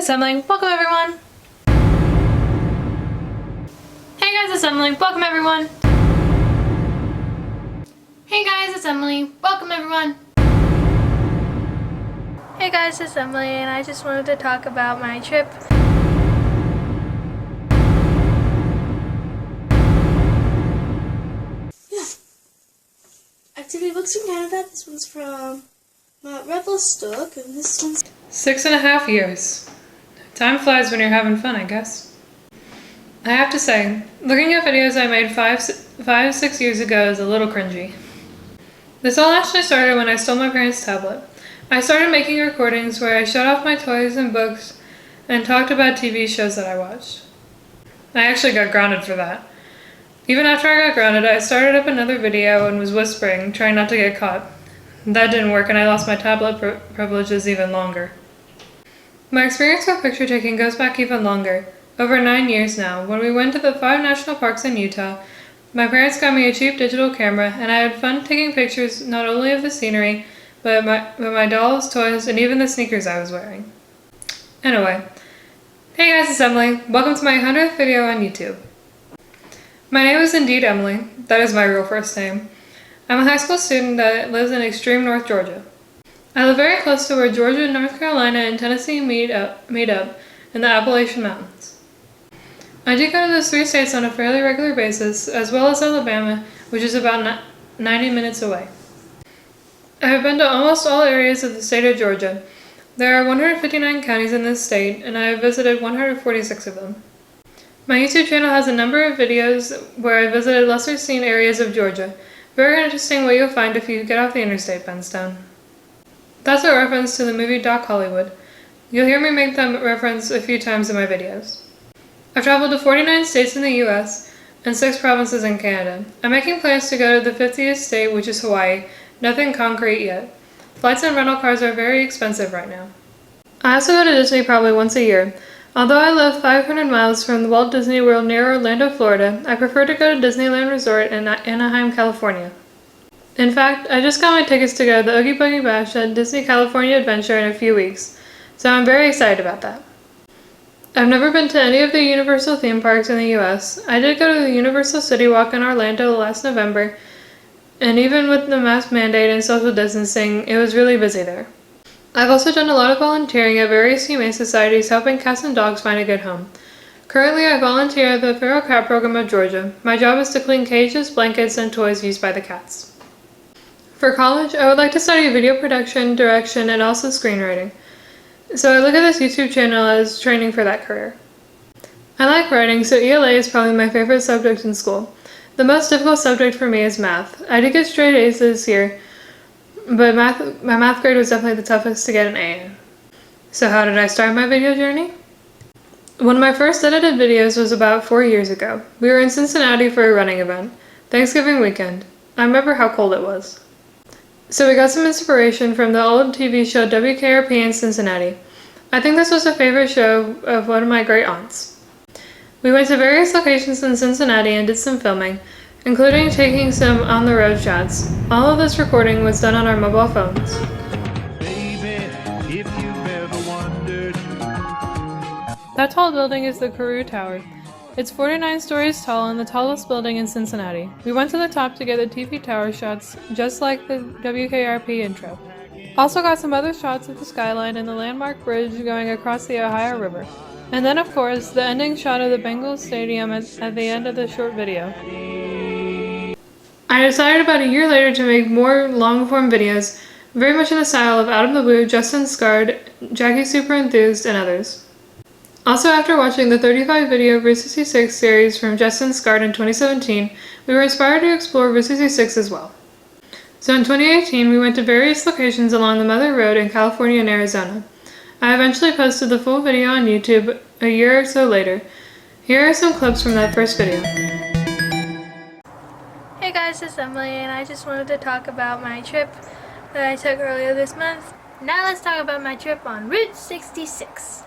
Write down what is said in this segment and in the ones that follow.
it's Emily. Welcome everyone. Hey guys, it's Emily. Welcome everyone. Hey guys, it's Emily. Welcome everyone. Hey guys, it's Emily, and I just wanted to talk about my trip. Yeah. Activity books from Canada. This one's from Rebel Stock, and this one's 6.5 years. Time flies when you're having fun, I guess. I have to say, looking at videos I made 6 years ago is a little cringy. This all actually started when I stole my parents' tablet. I started making recordings where I showed off my toys and books and talked about TV shows that I watched. I actually got grounded for that. Even after I got grounded, I started up another video and was whispering, trying not to get caught. That didn't work, and I lost my tablet privileges even longer. My experience with picture taking goes back even longer, over 9 years now. When we went to the 5 national parks in Utah, my parents got me a cheap digital camera, and I had fun taking pictures not only of the scenery, but my dolls, toys, and even the sneakers I was wearing. Anyway, hey guys, it's Emily. Welcome to my 100th video on YouTube. My name is indeed Emily. That is my real first name. I'm a high school student that lives in extreme North Georgia. I live very close to where Georgia, North Carolina, and Tennessee meet up in the Appalachian Mountains. I do go to those 3 states on a fairly regular basis, as well as Alabama, which is about 90 minutes away. I have been to almost all areas of the state of Georgia. There are 159 counties in this state, and I have visited 146 of them. My YouTube channel has a number of videos where I visited lesser seen areas of Georgia. Very interesting what you'll find if you get off the interstate fence down. That's a reference to the movie Doc Hollywood. You'll hear me make that reference a few times in my videos. I've traveled to 49 states in the US and 6 provinces in Canada. I'm making plans to go to the 50th state, which is Hawaii. Nothing concrete yet. Flights and rental cars are very expensive right now. I also go to Disney probably once a year. Although I live 500 miles from the Walt Disney World near Orlando, Florida, I prefer to go to Disneyland Resort in Anaheim, California. In fact, I just got my tickets to go to the Oogie Boogie Bash at Disney California Adventure in a few weeks, so I'm very excited about that. I've never been to any of the Universal theme parks in the US. I did go to the Universal City Walk in Orlando last November, and even with the mask mandate and social distancing, it was really busy there. I've also done a lot of volunteering at various humane societies helping cats and dogs find a good home. Currently, I volunteer at the Feral Cat Program of Georgia. My job is to clean cages, blankets, and toys used by the cats. For college, I would like to study video production, direction, and also screenwriting. So I look at this YouTube channel as training for that career. I like writing, so ELA is probably my favorite subject in school. The most difficult subject for me is math. I did get straight A's this year, but my math grade was definitely the toughest to get an A in. So how did I start my video journey? One of my first edited videos was about 4 years ago. We were in Cincinnati for a running event, Thanksgiving weekend. I remember how cold it was. So we got some inspiration from the old TV show WKRP in Cincinnati. I think this was a favorite show of one of my great aunts. We went to various locations in Cincinnati and did some filming, including taking some on-the-road shots. All of this recording was done on our mobile phones. Baby, if you've ever wondered. That tall building is the Carew Tower. It's 49 stories tall and the tallest building in Cincinnati. We went to the top to get the TV tower shots, just like the WKRP intro. Also got some other shots of the skyline and the landmark bridge going across the Ohio River. And then, of course, the ending shot of the Bengals Stadium at the end of the short video. I decided about a year later to make more long-form videos, very much in the style of Out of the Blue, Justin Scarred, Jackie Super Enthused, and others. Also, after watching the 35 video Route 66 series from Justin Scarred in 2017, we were inspired to explore Route 66 as well. So in 2018, we went to various locations along the Mother Road in California and Arizona. I eventually posted the full video on YouTube a year or so later. Here are some clips from that first video. Hey guys, it's Emily, and I just wanted to talk about my trip that I took earlier this month. Now let's talk about my trip on Route 66.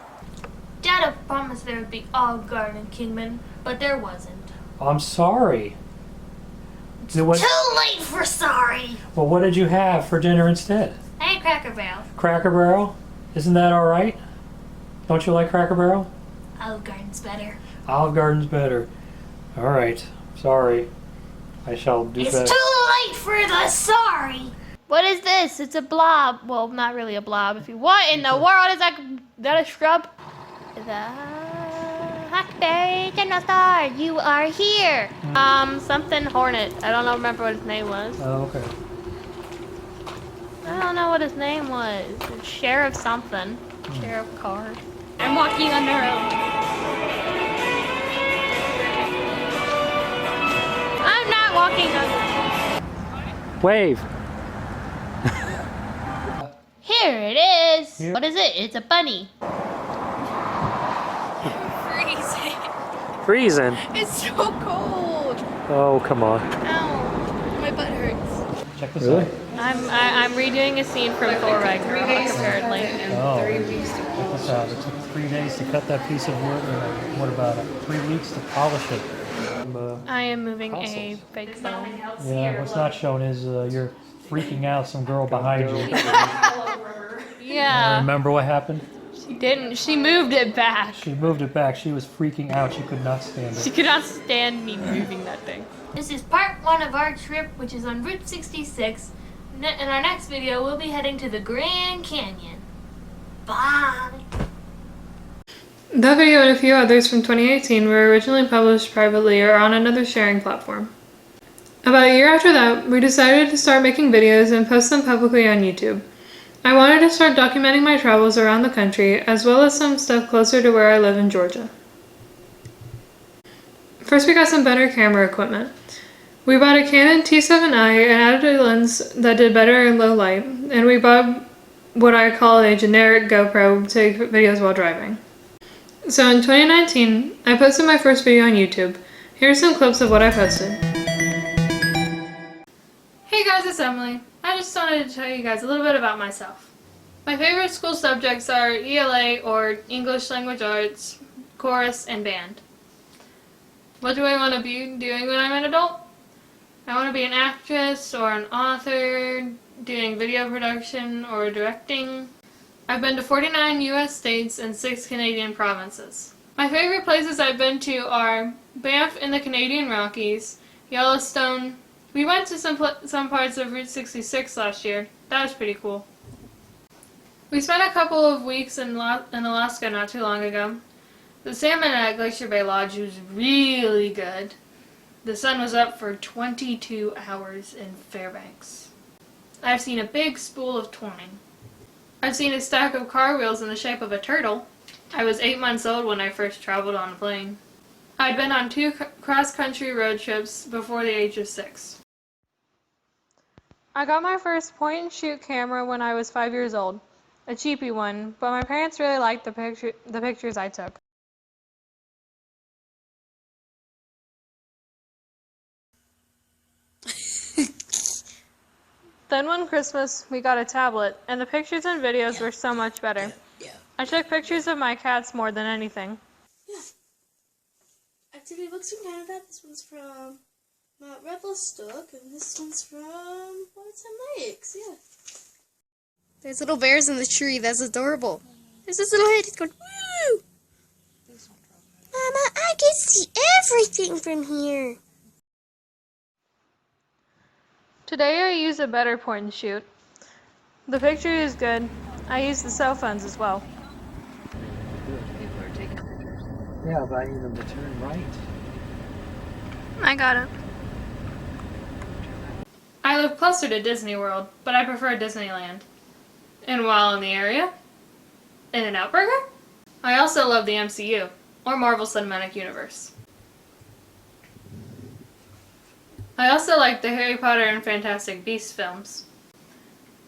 Dad promised there would be Olive Garden in Kingman, but there wasn't. I'm sorry. Too late for sorry! Well, what did you have for dinner instead? I had Cracker Barrel. Cracker Barrel? Isn't that all right? Don't you like Cracker Barrel? Olive Garden's better. Olive Garden's better. Alright. Sorry. I shall do better. It's too late for the sorry. What is this? It's a blob. Well, not really a blob. What in the world is that? That a shrub? The Huckberry General Star, you are here. Something Hornet. I don't remember what his name was. Oh, okay. I don't know what his name was. Sheriff something. Sheriff Carr. I'm walking on the road. I'm not walking on the Wave. Here it is. Here. What is it? It's a bunny. Freezing. It's so cold. Oh, come on. Ow. My butt hurts. Check this out. I'm redoing a scene from Thor Ragnarok, apparently. Oh, check this out. It took 3 days to cut that piece of wood, and what about 3 weeks to polish it? I am moving a fake phone. Yeah, what's not shown is you're freaking out some girl behind you. Yeah. Remember what happened? She didn't. She moved it back. She moved it back. She was freaking out. She could not stand She it. could not stand me moving that thing. This is part 1 of our trip, which is on Route 66. In our next video, we'll be heading to the Grand Canyon. Bye. That video and a few others from 2018 were originally published privately or on another sharing platform. About a year after that, we decided to start making videos and post them publicly on YouTube. I wanted to start documenting my travels around the country, as well as some stuff closer to where I live in Georgia. First, we got some better camera equipment. We bought a Canon T7i and added a lens that did better in low light, and we bought what I call a generic GoPro to take videos while driving. So in 2019, I posted my first video on YouTube. Here are some clips of what I posted. Hey guys, it's Emily. I just wanted to tell you guys a little bit about myself. My favorite school subjects are ELA or English Language Arts, chorus, and band. What do I want to be doing when I'm an adult? I want to be an actress or an author, doing video production or directing. I've been to 49 US states and 6 Canadian provinces. My favorite places I've been to are Banff in the Canadian Rockies, Yellowstone. We went to some parts of Route 66 last year. That was pretty cool. We spent a couple of weeks in Alaska not too long ago. The salmon at Glacier Bay Lodge was really good. The sun was up for 22 hours in Fairbanks. I've seen a big spool of twine. I've seen a stack of car wheels in the shape of a turtle. I was 8 months old when I first traveled on a plane. I'd been on 2 cross-country road trips before the age of 6. I got my first point-and-shoot camera when I was 5 years old. A cheapy one, but my parents really liked the pictures I took. Then one Christmas, we got a tablet, and the pictures and videos were so much better. I took pictures of my cats more than anything. Yeah. Activity books from Canada. This one's from Rebel Stock, and this one's from Fanatics. Yeah. There's little bears in the tree. That's adorable. There's this little head. He's going, woo! Mama, I can see everything from here. Today I use a better point and shoot. The picture is good. I use the cell phones as well. Yeah, but I need them to turn right. I got it. I live closer to Disney World, but I prefer Disneyland. And while in the area, In-N-Out Burger? I also love the MCU, or Marvel Cinematic Universe. I also like the Harry Potter and Fantastic Beasts films.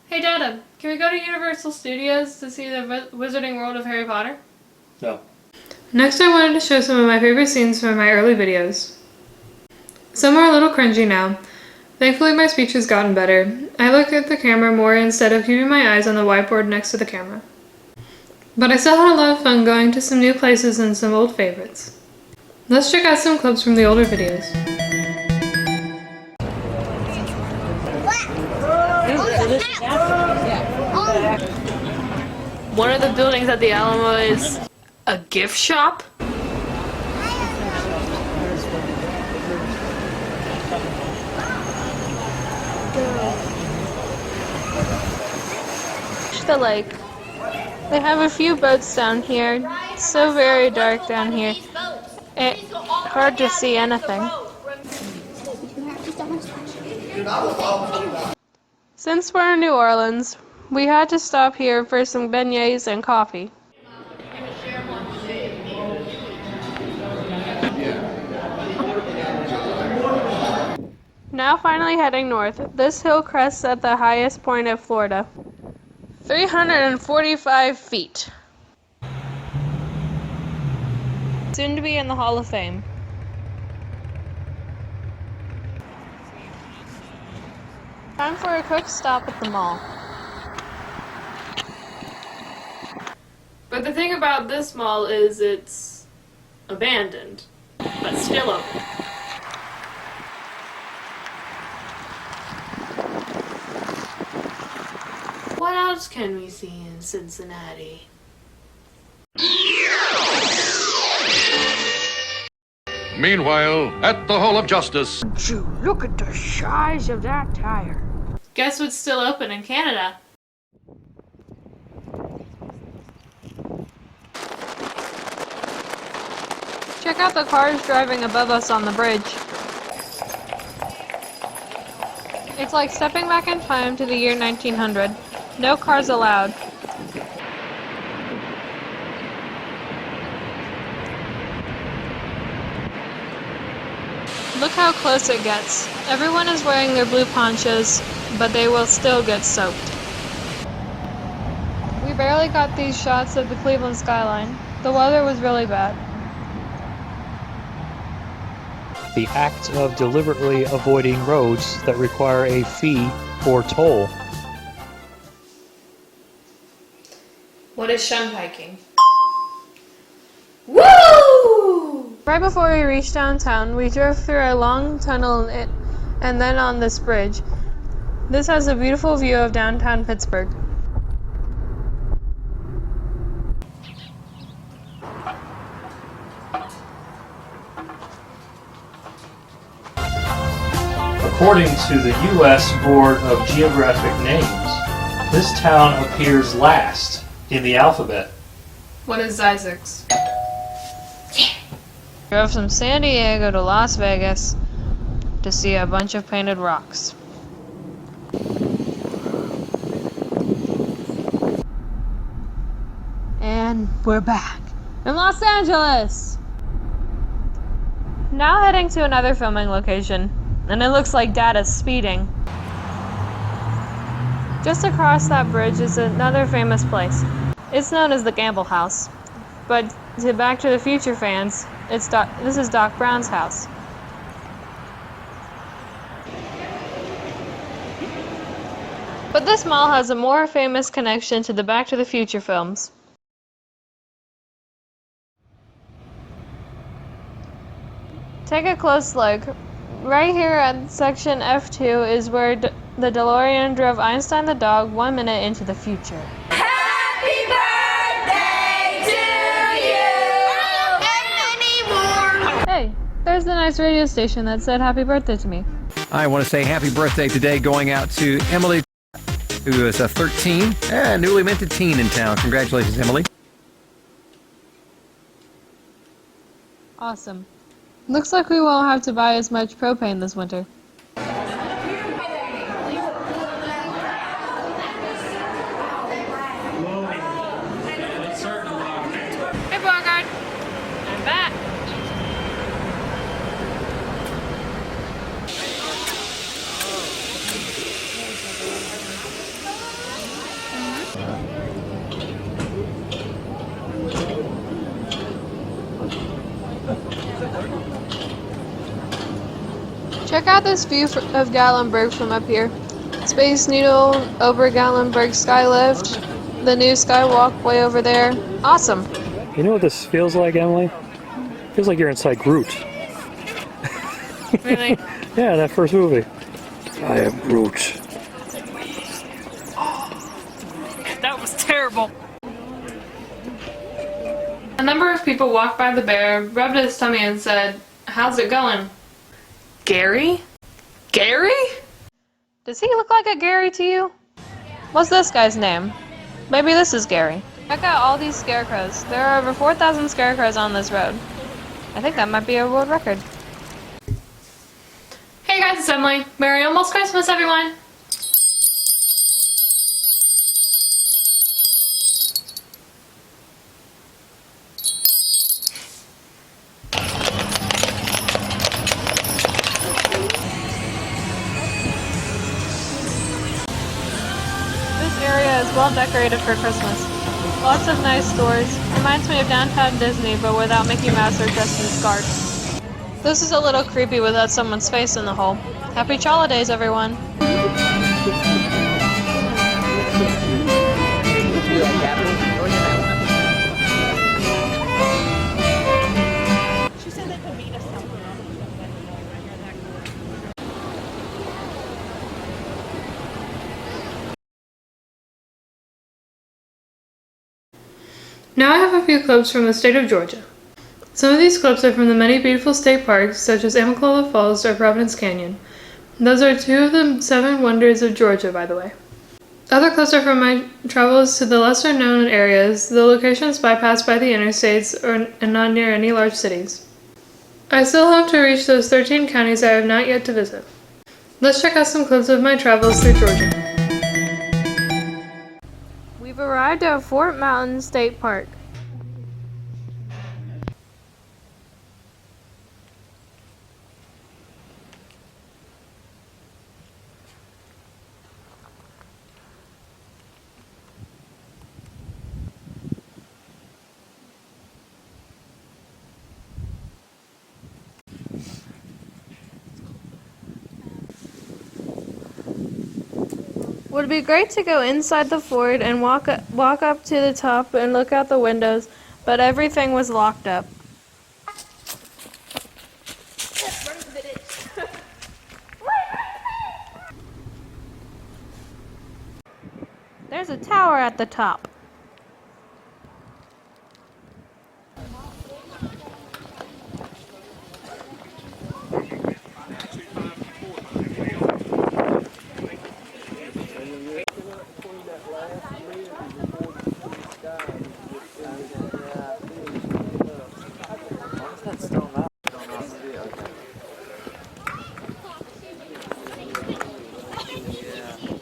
Hey Dada, can we go to Universal Studios to see the Wizarding World of Harry Potter? No. Next I wanted to show some of my favorite scenes from my early videos. Some are a little cringy now. Thankfully my speech has gotten better. I look at the camera more instead of keeping my eyes on the whiteboard next to the camera. But I still had a lot of fun going to some new places and some old favorites. Let's check out some clips from the older videos. One of the buildings at the Alamo is A gift shop? The lake. They have a few boats down here. It's so very dark down here. It's hard to see anything. Since we're in New Orleans, we had to stop here for some beignets and coffee. Now finally heading north. This hill crests at the highest point of Florida. 345 feet. Soon to be in the Hall of Fame. Time for a quick stop at the mall. But the thing about this mall is it's abandoned, but still open. What else can we see in Cincinnati? Meanwhile, at the Hall of Justice. Look at the size of that tire. Guess what's still open in Canada? Check out the cars driving above us on the bridge. It's like stepping back in time to the year 1900. No cars allowed. Look how close it gets. Everyone is wearing their blue ponchos, but they will still get soaked. We barely got these shots of the Cleveland skyline. The weather was really bad. The act of deliberately avoiding roads that require a fee or toll. What is shunpiking? Woo! Right before we reached downtown, we drove through a long tunnel and then on this bridge. This has a beautiful view of downtown Pittsburgh. According to the U.S. Board of Geographic Names, this town appears last in the alphabet. What is Isaacs? Drove from San Diego to Las Vegas to see a bunch of painted rocks. And we're back in Los Angeles! Now heading to another filming location, and it looks like Dad is speeding. Just across that bridge is another famous place. It's known as the Gamble House, but to Back to the Future fans, this is Doc Brown's house. But this mall has a more famous connection to the Back to the Future films. Take a close look. Right here at section F2 is where the DeLorean drove Einstein the dog 1 minute into the future. Happy birthday to you! Hey, there's the nice radio station that said happy birthday to me. I want to say happy birthday today going out to Emily, who is 13, and newly minted teen in town. Congratulations, Emily. Awesome. Looks like we won't have to buy as much propane this winter. Hey, Bogart. I'm back. Check out this view of Gatlinburg from up here. Space Needle, over Gatlinburg Skylift, the new Skywalk way over there. Awesome. You know what this feels like, Emily? Feels like you're inside Groot. Really? Yeah, that first movie. I am Groot. That was terrible. A number of people walked by the bear, rubbed his tummy, and said, "How's it going?" Gary? Gary? Does he look like a Gary to you? What's this guy's name? Maybe this is Gary. Check out all these scarecrows. There are over 4,000 scarecrows on this road. I think that might be a world record. Hey guys, it's Emily. Merry almost Christmas, everyone! This area is well decorated for Christmas. Lots of nice stores. Reminds me of downtown Disney, but without Mickey Mouse or dressed in scarves. This is a little creepy without someone's face in the hole. Happy holidays, everyone! Now I have a few clips from the state of Georgia. Some of these clips are from the many beautiful state parks, such as Amicalola Falls or Providence Canyon. Those are 2 of the 7 wonders of Georgia, by the way. Other clips are from my travels to the lesser known areas, the locations bypassed by the interstates and not near any large cities. I still hope to reach those 13 counties I have not yet to visit. Let's check out some clips of my travels through Georgia. We've arrived at Fort Mountain State Park. Would be great to go inside the fort and walk up to the top and look out the windows, but everything was locked up. There's a tower at the top.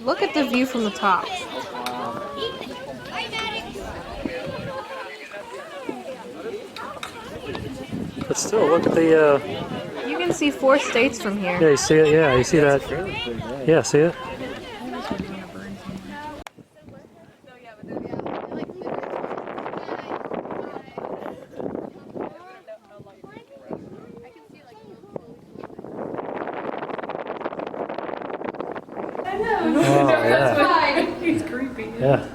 Look at the view from the top. But still, look at the, You can see 4 states from here. yeah, you see it? Yeah, you see that? Yeah, see it? Oh, yeah. He's creepy. Yeah.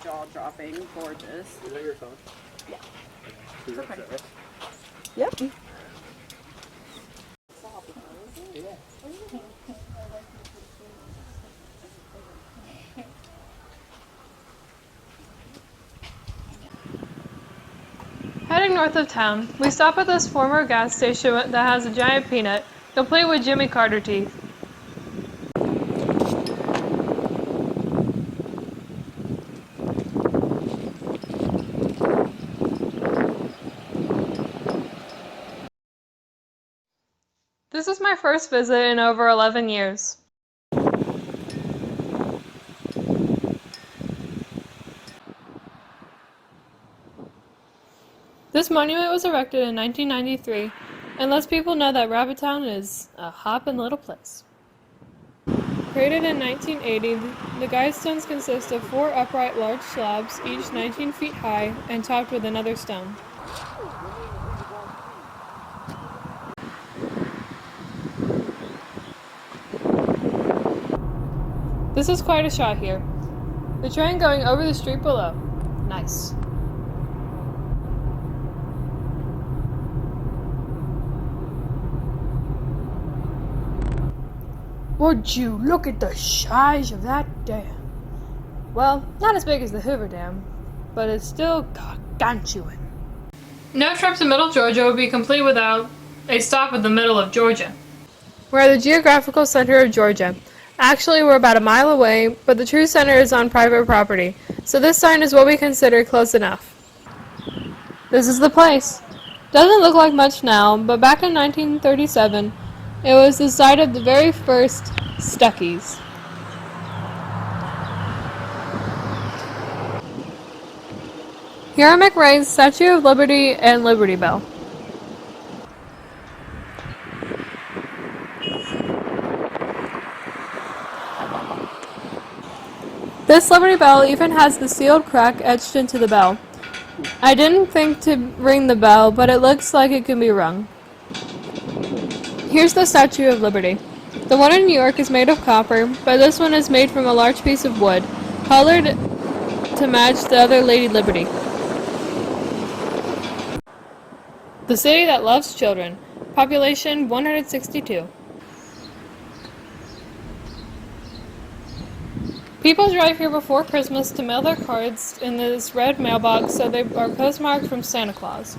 Jaw-dropping, gorgeous. Is that your phone? Yeah. Okay. Yep. Heading north of town, we stop at this former gas station that has a giant peanut, complete with Jimmy Carter teeth. This is my first visit in over 11 years. This monument was erected in 1993 and lets people know that Rabbitown is a hoppin' little place. Created in 1980, the guide stones consist of 4 upright large slabs, each 19 feet high and topped with another stone. This is quite a shot here. The train going over the street below. Nice. Would you look at the size of that dam? Well, not as big as the Hoover Dam, but it's still gargantuan. No trip to Middle Georgia would be complete without a stop in the middle of Georgia. We're the geographical center of Georgia. Actually, we're about a mile away, but the true center is on private property, so this sign is what we consider close enough. This is the place. Doesn't look like much now, but back in 1937, it was the site of the very first Stuckies. Here are McRae's Statue of Liberty and Liberty Bell. This Liberty Bell even has the sealed crack etched into the bell. I didn't think to ring the bell, but it looks like it can be rung. Here's the Statue of Liberty. The one in New York is made of copper, but this one is made from a large piece of wood, colored to match the other Lady Liberty. The city that loves children. Population 162. People drive here before Christmas to mail their cards in this red mailbox so they are postmarked from Santa Claus.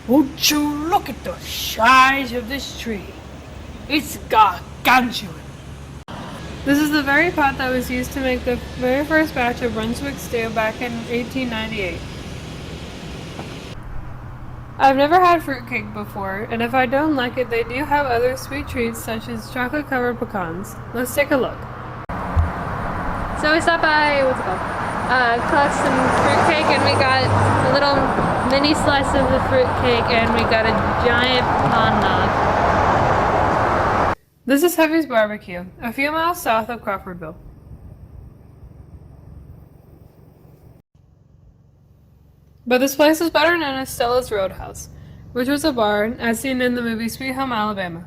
Would you look at the size of this tree? It's gargantuan. This is the very pot that was used to make the very first batch of Brunswick stew back in 1898. I've never had fruitcake before, and if I don't like it, they do have other sweet treats such as chocolate-covered pecans. Let's take a look. So we stopped by, collect some fruitcake, and we got a little mini slice of the fruitcake, and we got a giant pecan nog. This is Heavy's Barbecue, a few miles south of Crawfordville. But this place is better known as Stella's Roadhouse, which was a bar as seen in the movie Sweet Home Alabama.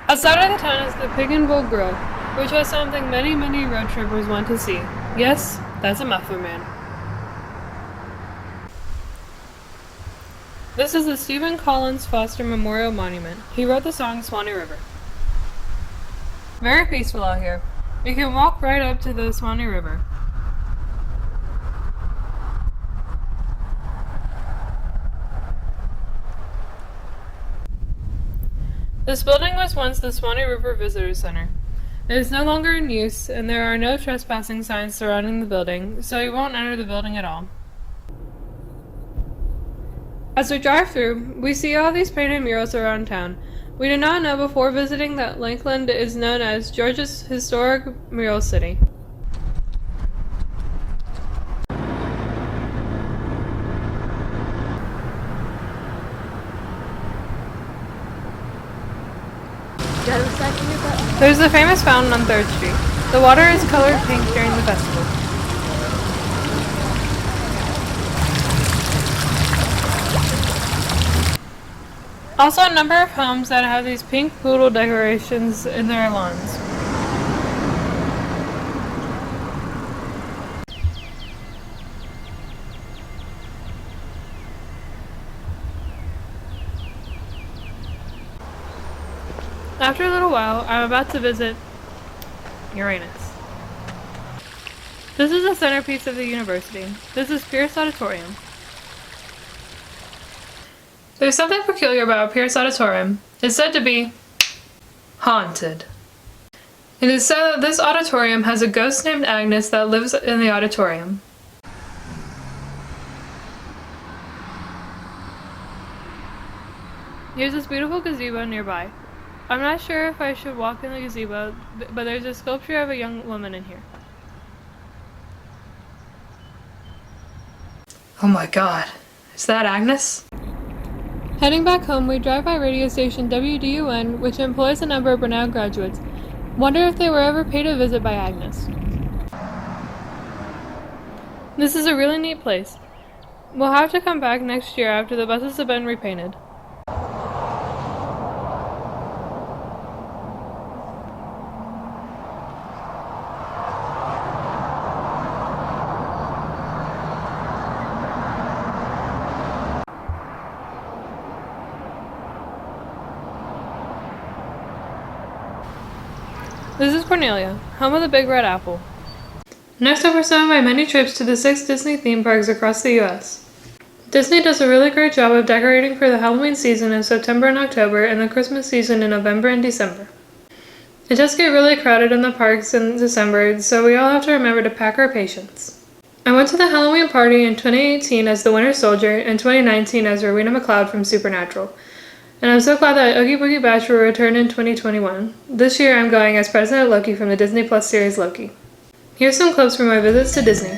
Outside of the town is the Pig and Bull Grill, which was something many road trippers want to see. Yes, that's a muffler man. This is the Stephen Collins Foster Memorial Monument. He wrote the song Swanee River. Very peaceful out here. You can walk right up to the Swanee River. This building was once the Swanee River Visitor Center. It is no longer in use, and there are no trespassing signs surrounding the building, so you won't enter the building at all. As we drive through, we see all these painted murals around town. We did not know before visiting that Lakeland is known as Georgia's historic mural city. There's the famous fountain on 3rd Street. The water is colored pink during the festival. Also a number of homes that have these pink poodle decorations in their lawns. After a little while, I'm about to visit Uranus. This is the centerpiece of the university. This is Pierce Auditorium. There's something peculiar about Pierce Auditorium. It's said to be haunted. It is said that this auditorium has a ghost named Agnes that lives in the auditorium. Here's this beautiful gazebo nearby. I'm not sure if I should walk in the gazebo, but there's a sculpture of a young woman in here. Oh my god. Is that Agnes? Heading back home, we drive by radio station WDUN, which employs a number of Brunel graduates. Wonder if they were ever paid a visit by Agnes. This is a really neat place. We'll have to come back next year after the buses have been repainted. This is Cornelia, home of the Big Red Apple. Next up are some of my many trips to the 6 Disney theme parks across the US. Disney does a really great job of decorating for the Halloween season in September and October and the Christmas season in November and December. It does get really crowded in the parks in December, so we all have to remember to pack our patience. I went to the Halloween party in 2018 as the Winter Soldier and 2019 as Rowena McLeod from Supernatural. And I'm so glad that Oogie Boogie Bash will return in 2021. This year I'm going as President Loki from the Disney Plus series Loki. Here's some clips from my visits to Disney.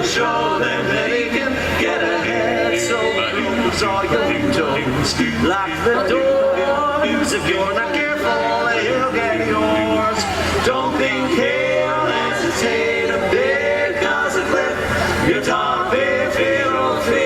Show them they can get ahead, so close all your toes. Lock the doors if you're not careful, he'll get yours. Don't think he'll hesitate a bit, 'cause it left your top if it'll fit.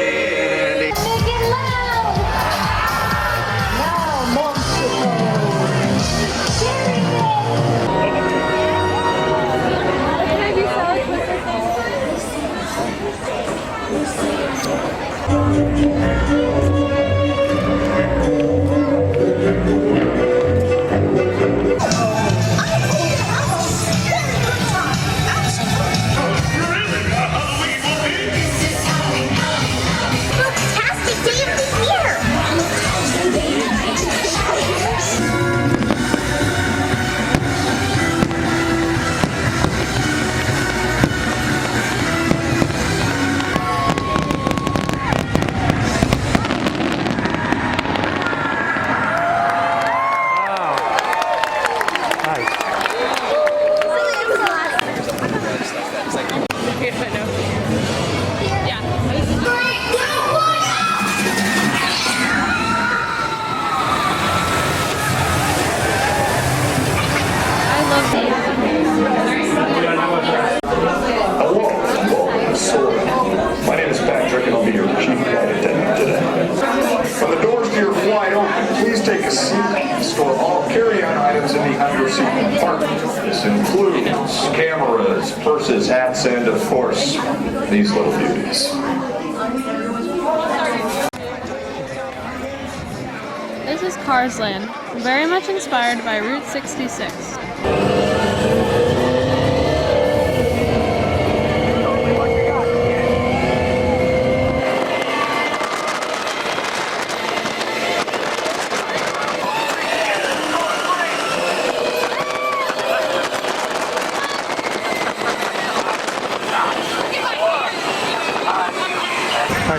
My name is Patrick, and I'll be your chief flight attendant today. When the doors to your flight open, please take a seat. Store all carry-on items in the under-seat compartment. This includes cameras, purses, hats, and, of course, these little beauties. This is Cars Land, very much inspired by Route 66.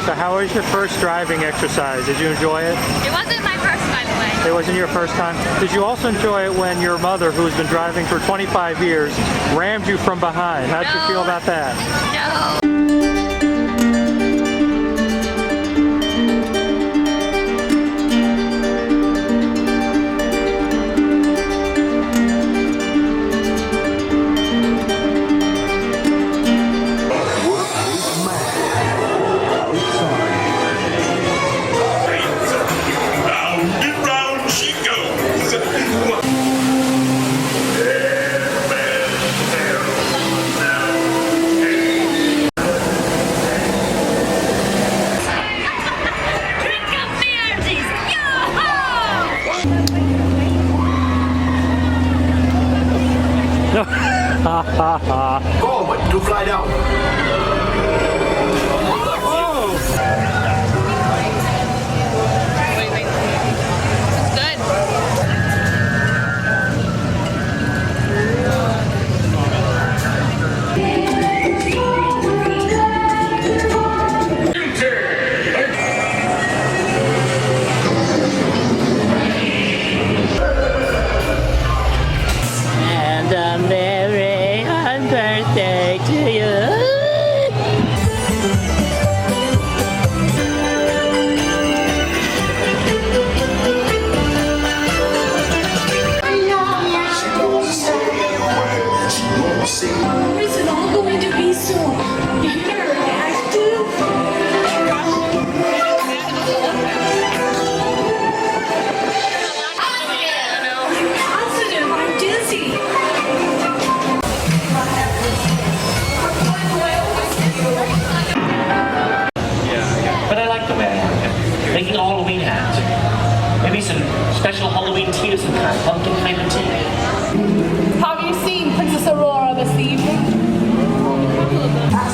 So how was your first driving exercise? Did you enjoy it? It wasn't my first, by the way. It wasn't your first time? Did you also enjoy it when your mother, who's been driving for 25 years, rammed you from behind? How did you feel about that? No. Forward to fly down. And a merry birthday to you.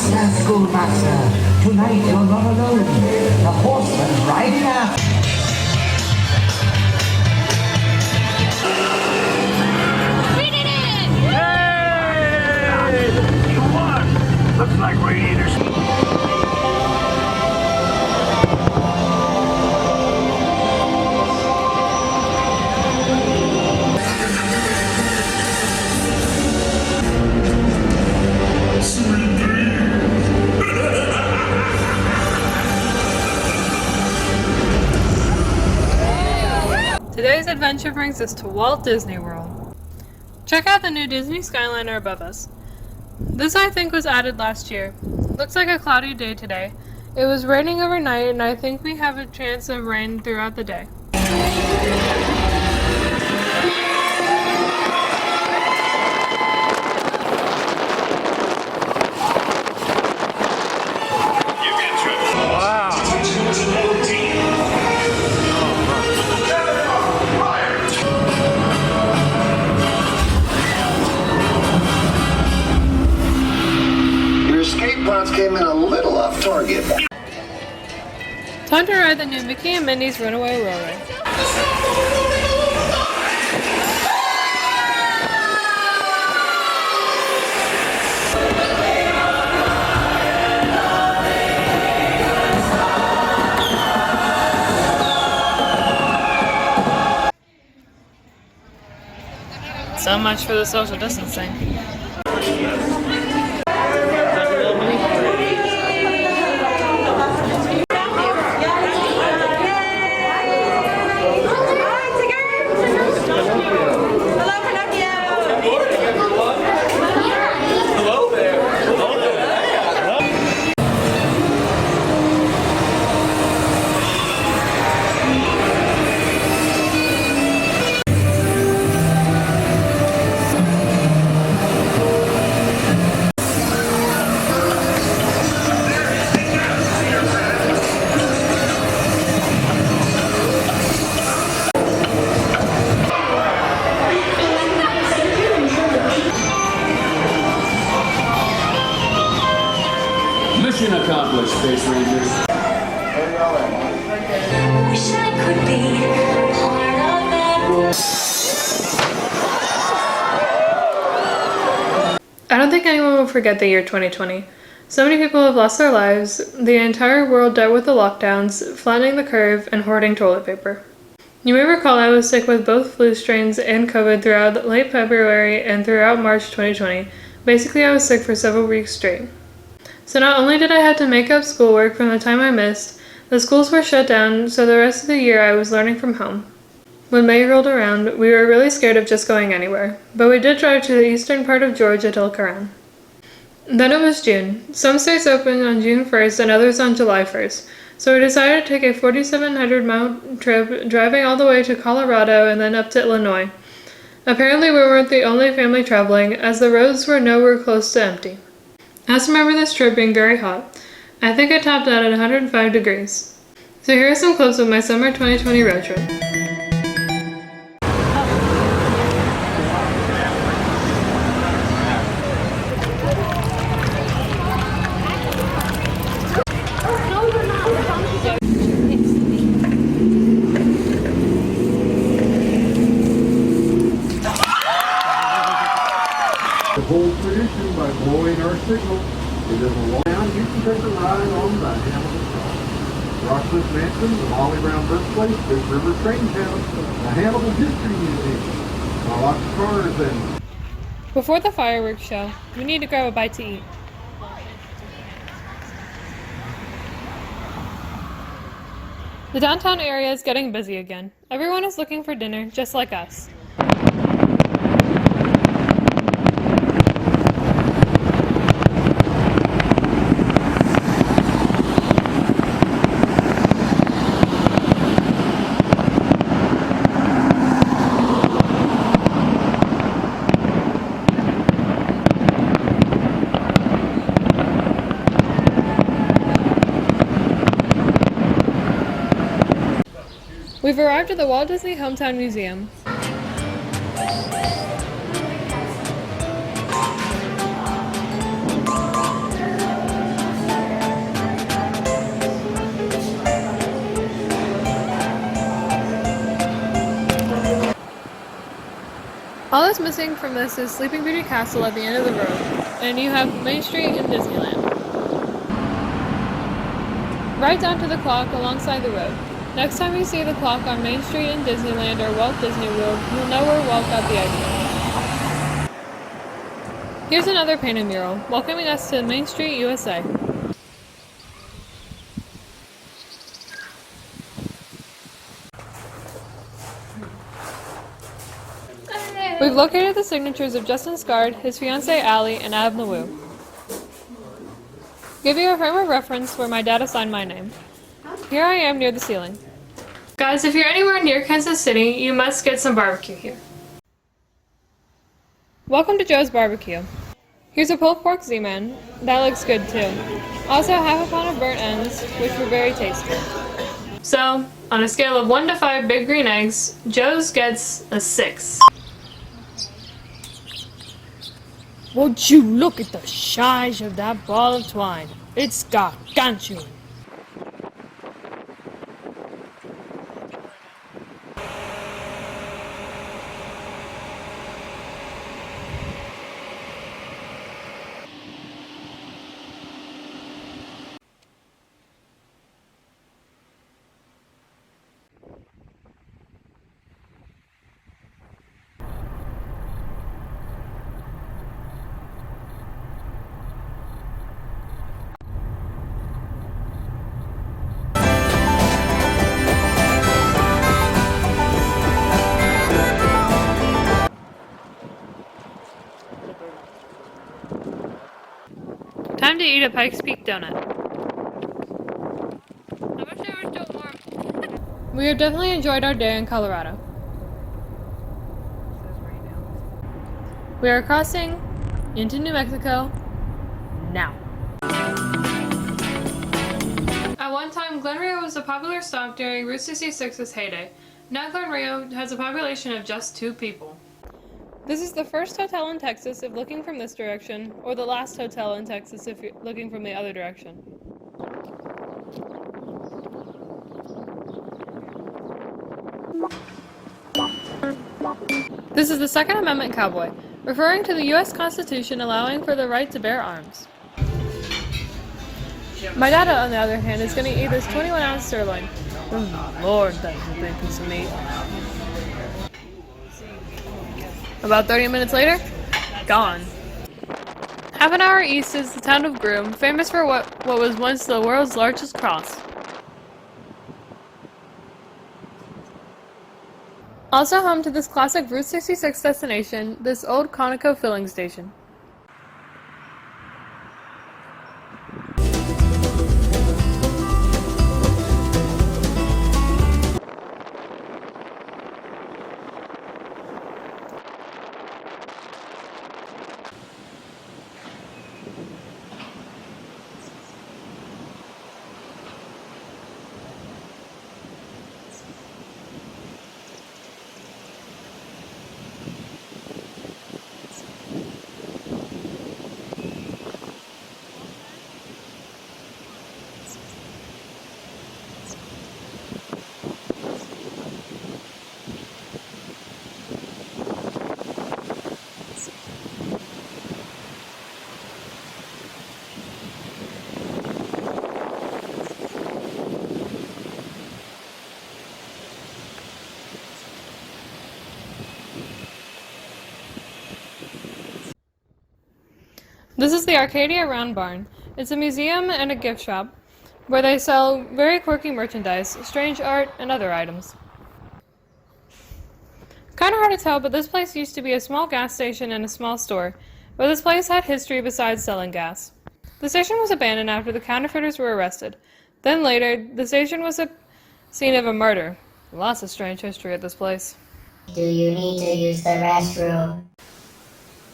Master, schoolmaster, tonight you're not alone. The horseman's riding after. You won! Looks like radiators. Today's adventure brings us to Walt Disney World. Check out the new Disney Skyliner above us. This I think was added last year. Looks like a cloudy day today. It was raining overnight and I think we have a chance of rain throughout the day. Came in a little off target. Time to ride the new Mickey and Minnie's Runaway Railway. So much for the social distancing. Mission accomplished, Space Rangers. Wish I could be part of that. I don't think anyone will forget the year 2020. So many people have lost their lives, the entire world dealt with the lockdowns, flattening the curve, and hoarding toilet paper. You may recall I was sick with both flu strains and COVID throughout late February and throughout March 2020. Basically, I was sick for several weeks straight. So not only did I have to make up schoolwork from the time I missed, the schools were shut down, so the rest of the year I was learning from home. When May rolled around, we were really scared of just going anywhere, but we did drive to the eastern part of Georgia to look around. Then it was June. Some states opened on June 1st and others on July 1st, so we decided to take a 4,700-mile trip driving all the way to Colorado and then up to Illinois. Apparently we weren't the only family traveling, as the roads were nowhere close to empty. I also remember this trip being very hot. I think it topped out at 105 degrees. So here are some clips of my summer 2020 road trip. The whole tradition by blowing our signal. It is a long down. You can take a ride on the Hamilton Cross. Rockcliffe Mansion, the Molly Brown birthplace, Fish River Train Town, the Hamilton History Museum. Lots of cars and... Before the fireworks show, we need to grab a bite to eat. The downtown area is getting busy again. Everyone is looking for dinner, just like us. We've arrived at the Walt Disney Hometown Museum. All that's missing from this is Sleeping Beauty Castle at the end of the road, and you have Main Street in Disneyland. Right down to the clock alongside the road. Next time you see the clock on Main Street in Disneyland or Walt Disney World, you'll know where Walt got the idea. Here's another painted mural, welcoming us to Main Street, USA. We've located the signatures of Justin Scard, his fiancée Allie, and Ab Nawu. Give you a frame of reference where my dad assigned my name. Here I am near the ceiling. Guys, if you're anywhere near Kansas City, you must get some barbecue here. Welcome to Joe's Barbecue. Here's a pulled pork Z-Man. That looks good too. Also half a pound of burnt ends, which were very tasty. So, on a scale of 1 to 5 big green eggs, Joe's gets a 6. Won't you look at the size of that ball of twine? It's gargantuan. Time to eat a Pikes Peak donut. I wish they were still warm. We have definitely enjoyed our day in Colorado. We are crossing into New Mexico now. At one time, Glen Rio was a popular stop during Route 66's heyday. Now Glen Rio has a population of just 2 people. This is the first hotel in Texas if looking from this direction, or the last hotel in Texas if you're looking from the other direction. This is the Second Amendment cowboy, referring to the U.S. Constitution allowing for the right to bear arms. My dad, on the other hand, is going to eat this 21-ounce sirloin. Oh, Lord, that's a big piece of meat. About 30 minutes later, gone. Half an hour east is the town of Groom, famous for what was once the world's largest cross. Also home to this classic Route 66 destination, this old Conoco filling station. This is the Arcadia Round Barn. It's a museum and a gift shop where they sell very quirky merchandise, strange art, and other items. Kind of hard to tell, but this place used to be a small gas station and a small store, but this place had history besides selling gas. The station was abandoned after the counterfeiters were arrested. Then later, the station was a scene of a murder. Lots of strange history at this place. Do you need to use the restroom?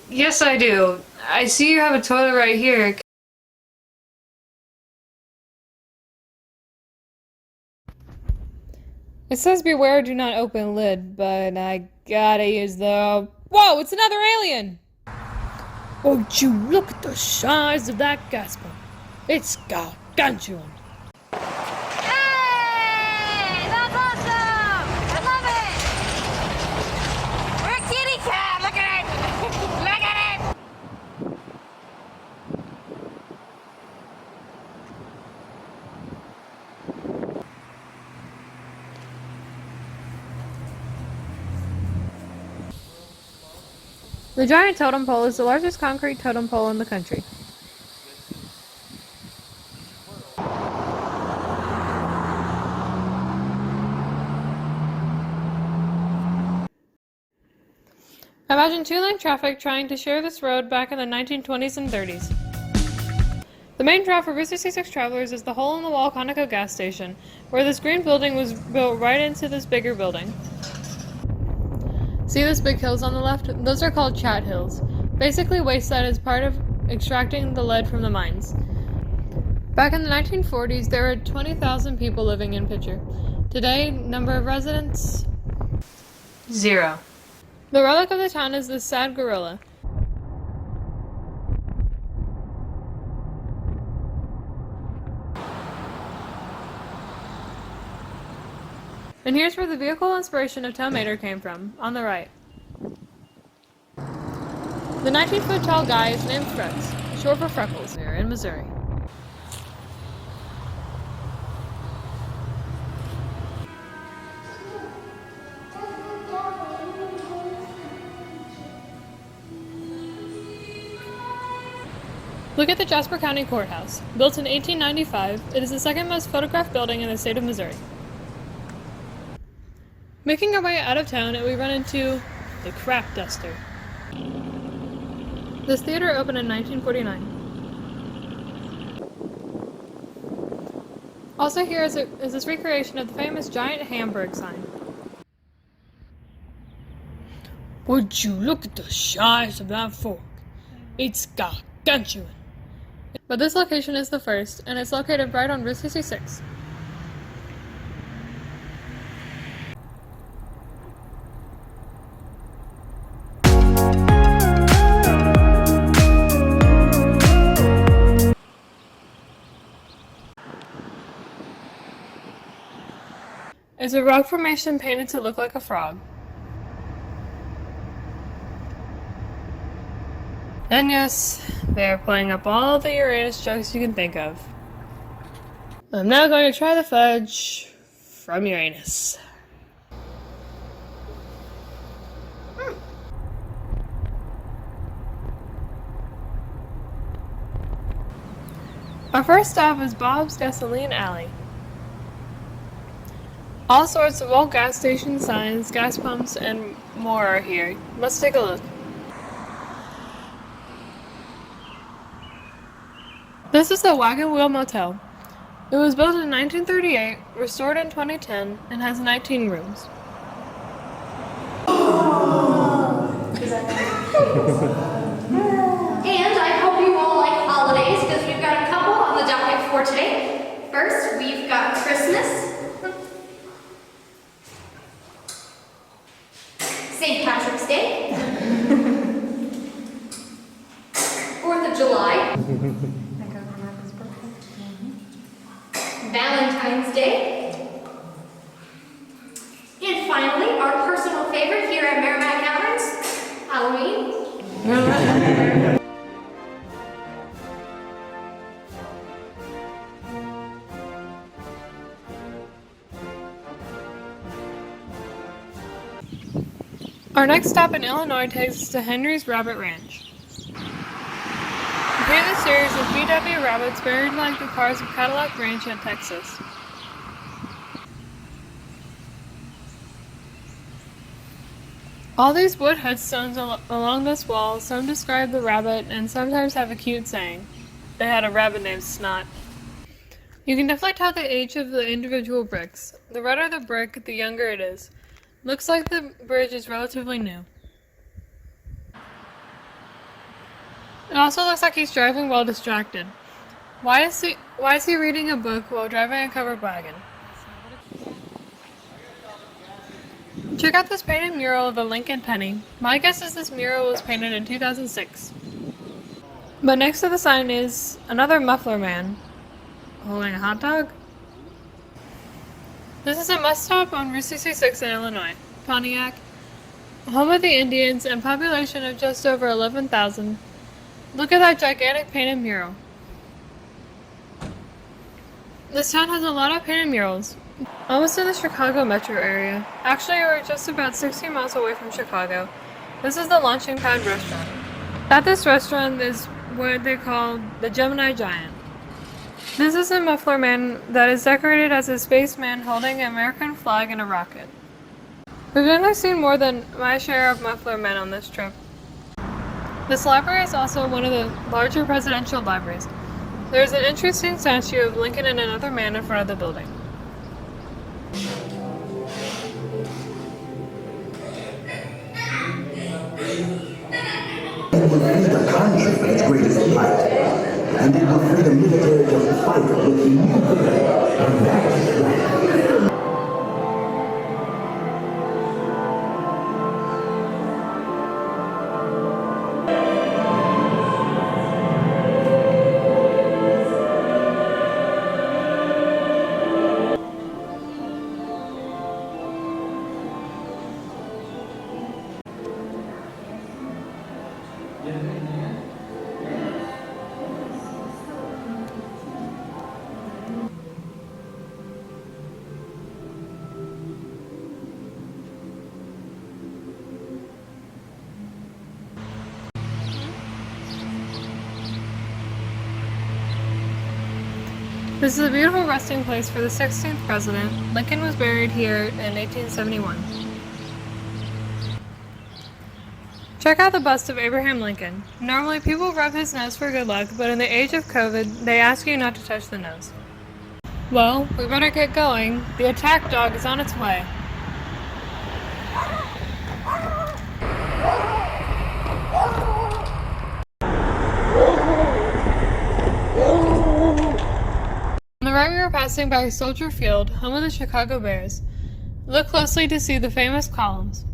Yes, I do. I see you have a toilet right here. It says beware, do not open lid, but I gotta use the... Whoa, it's another alien! Won't you look at the size of that gas pump? It's gargantuan. Hey! That's awesome! I love it! We're a kitty cat! Look at The giant totem pole is the largest concrete totem pole in the country. Imagine two-lane traffic trying to share this road back in the 1920s and 30s. The main draw for Route 66 travelers is the hole-in-the-wall Conoco gas station, where this green building was built right into this bigger building. See those big hills on the left? Those are called chat hills. Basically waste that is part of extracting the lead from the mines. Back in the 1940s, there were 20,000 people living in Pitcher. Today, number of residents? 0. The relic of the town is this sad gorilla. And here's where the vehicle inspiration of Tow Mater came from, on the right. The 19-foot tall guy is named Frex, short for Freckles, here in Missouri. Look at the Jasper County Courthouse. Built in 1895, it is the second most photographed building in the state of Missouri. Making our way out of town, we run into the Crap Duster. This theater opened in 1949. Also here is this recreation of the famous giant Hamburg sign. Would you look at the size of that fork? It's gargantuan. But this location is the first, and it's located right on Route 66. It's a rock formation painted to look like a frog. And yes, they are playing up all the Uranus jokes you can think of. I'm now going to try the fudge from Uranus. Our first stop is Bob's Gasoline Alley. All sorts of old gas station signs, gas pumps, and more are here. Let's take a look. This is the Wagon Wheel Motel. It was built in 1938, restored in 2010, and has 19 rooms. And I hope you all like holidays, because we've got a couple on the docket for today. First, we've got Christmas, St. Patrick's Day, 4th of July, Valentine's Day, and finally, our personal favorite here at Merrimack Caverns, Halloween. Our next stop in Illinois takes us to Henry's Rabbit Ranch. Compare the series of VW rabbits buried like the cars of Cadillac Ranch in Texas. All these wood headstones along this wall, some describe the rabbit and sometimes have a cute saying. They had a rabbit named Snot. You can definitely tell the age of the individual bricks. The redder the brick, the younger it is. Looks like the bridge is relatively new. It also looks like he's driving while distracted. Why is he reading a book while driving a covered wagon? Check out this painted mural of a Lincoln penny. My guess is this mural was painted in 2006. But next to the sign is another muffler man holding a hot dog. This is a must stop on Route 66 in Illinois, Pontiac, home of the Indians and population of just over 11,000. Look at that gigantic painted mural. This town has a lot of painted murals, almost in the Chicago metro area. Actually, we're just about 60 miles away from Chicago. This is the Launching Pad restaurant. At this restaurant is what they call the Gemini Giant. This is a muffler man that is decorated as a spaceman holding an American flag and a rocket. We've definitely seen more than my share of muffler men on this trip. This library is also one of the larger presidential libraries. There's an interesting statue of Lincoln and another man in front of the building. It will free the country from its greatest plight, and it will free the military to fight with new vigor, and that is right. This is a beautiful resting place for the 16th president. Lincoln was buried here in 1871. Check out the bust of Abraham Lincoln. Normally people rub his nose for good luck, but in the age of COVID, they ask you not to touch the nose. Well, we better get going. The attack dog is on its way. On the right, we are passing by Soldier Field, home of the Chicago Bears. Look closely to see the famous columns.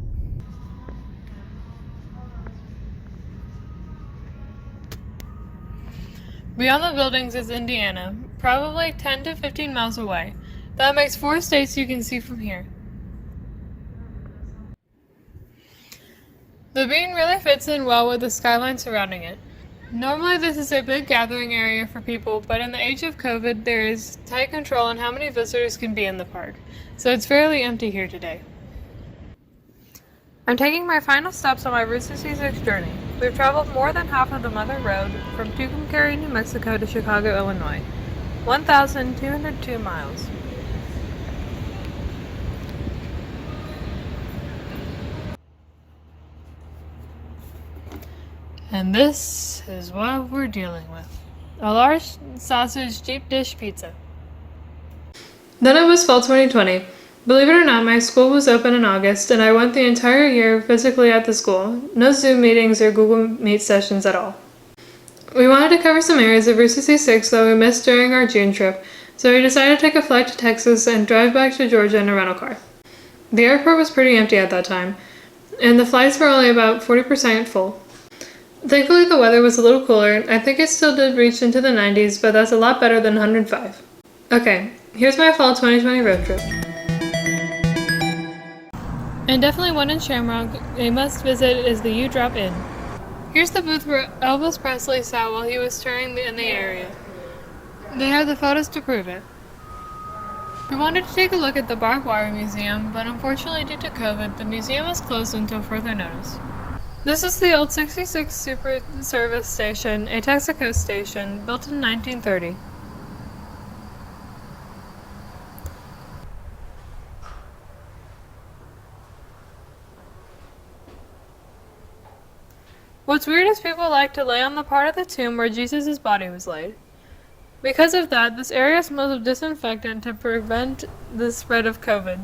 Beyond the buildings is Indiana, probably 10 to 15 miles away. That makes 4 states you can see from here. The bean really fits in well with the skyline surrounding it. Normally this is a big gathering area for people, but in the age of COVID, there is tight control on how many visitors can be in the park, so it's fairly empty here today. I'm taking my final steps on my Route 66 journey. We've traveled more than half of the Mother Road from Tucumcari, New Mexico to Chicago, Illinois. 1,202 miles. And this is what we're dealing with. A large sausage deep dish pizza. Then it was fall 2020. Believe it or not, my school was open in August, and I went the entire year physically at the school. No Zoom meetings or Google Meet sessions at all. We wanted to cover some areas of Route 66 that we missed during our June trip, so we decided to take a flight to Texas and drive back to Georgia in a rental car. The airport was pretty empty at that time, and the flights were only about 40% full. Thankfully, the weather was a little cooler. I think it still did reach into the 90s, but that's a lot better than 105. Okay, here's my fall 2020 road trip. And definitely one in Shamrock, a must visit is the U-Drop Inn. Here's the booth where Elvis Presley sat while he was touring in the area. They have the photos to prove it. We wanted to take a look at the Barbed Wire Museum, but unfortunately due to COVID, the museum is closed until further notice. This is the old 66 Super Service Station, a Texaco station built in 1930. What's weird is people like to lay on the part of the tomb where Jesus' body was laid. Because of that, this area smells of disinfectant to prevent the spread of COVID.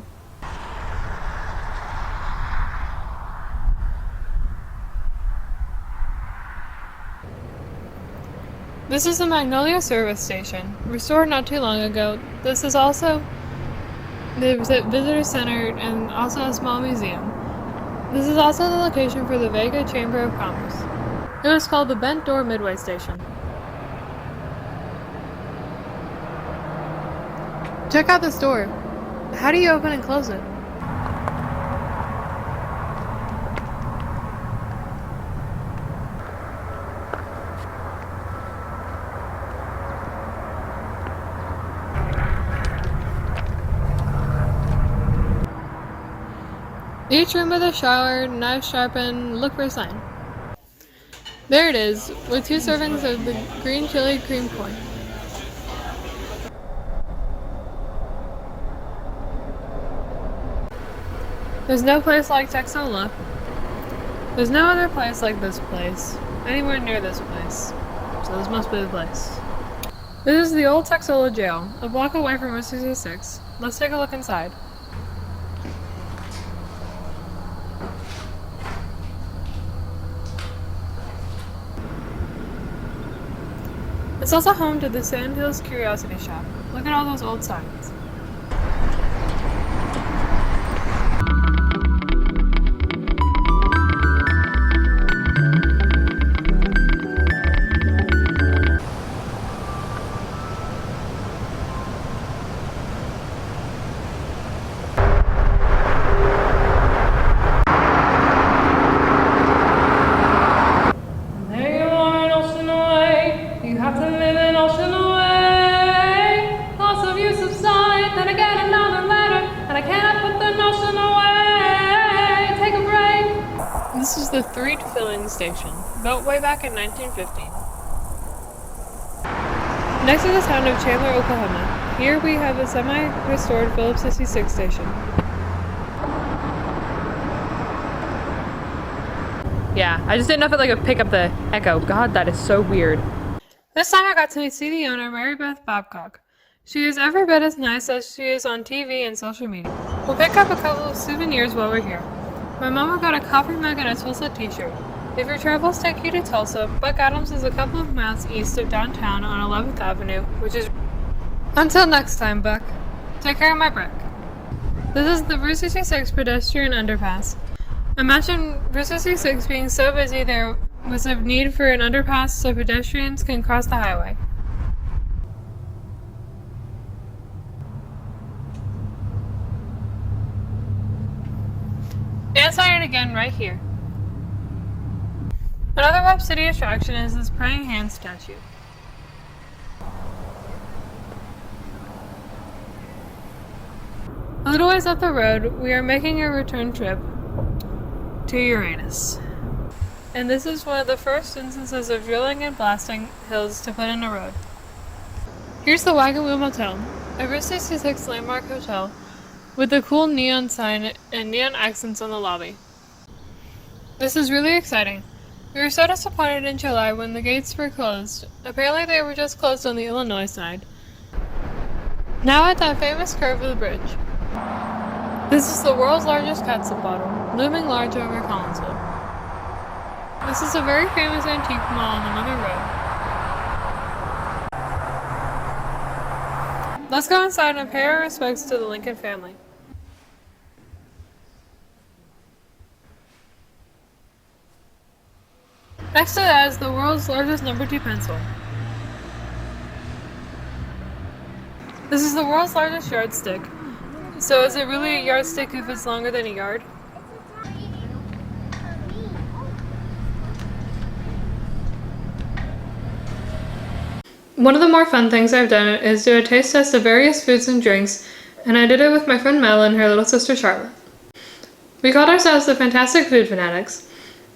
This is the Magnolia Service Station, restored not too long ago. This is also the visitor center and also a small museum. This is also the location for the Vega Chamber of Commerce. It was called the Bent Door Midway Station. Check out this door. How do you open and close it? Each room with a shower, knife sharpened, look for sign. There it is, with 2 servings of the green chili cream corn. There's no place like Texola. There's no other place like this place, anywhere near this place. So this must be the place. This is the old Texola jail, a block away from Route 66. Let's take a look inside. It's also home to the Sand Hills Curiosity Shop. Look at all those old signs. This is the Threet filling station, built way back in 1915. Next is the town of Chandler, Oklahoma. Here we have a semi-restored Phillips 66 station. Yeah, I just didn't know if it would pick up the echo. God, that is so weird. This time I got to see the owner, Mary Beth Babcock. She is every bit as nice as she is on TV and social media. We'll pick up a couple of souvenirs while we're here. My mama got a coffee mug and a Tulsa t-shirt. If your travels take you to Tulsa, Buck Adams is a couple of miles east of downtown on 11th Avenue, which is... Until next time, Buck. Take care of my brick. This is the Route 66 pedestrian underpass. Imagine Route 66 being so busy there was a need for an underpass so pedestrians can cross the highway. And sign it again right here. Another Web City attraction is this praying hand statue. A little ways up the road, we are making a return trip to Uranus. And this is one of the first instances of drilling and blasting hills to put in a road. Here's the Wagon Wheel Motel, a Route 66 landmark hotel with a cool neon sign and neon accents on the lobby. This is really exciting. We were so disappointed in July when the gates were closed. Apparently they were just closed on the Illinois side. Now at that famous curve of the bridge. This is the world's largest catsup bottle, looming large over Collinsville. This is a very famous antique mall on another road. Let's go inside and pay our respects to the Lincoln family. Next to that is the world's largest number 2 pencil. This is the world's largest yardstick. So is it really a yardstick if it's longer than a yard? One of the more fun things I've done is do a taste test of various foods and drinks, and I did it with my friend Mel and her little sister Charlotte. We called ourselves the Fantastic Food Fanatics.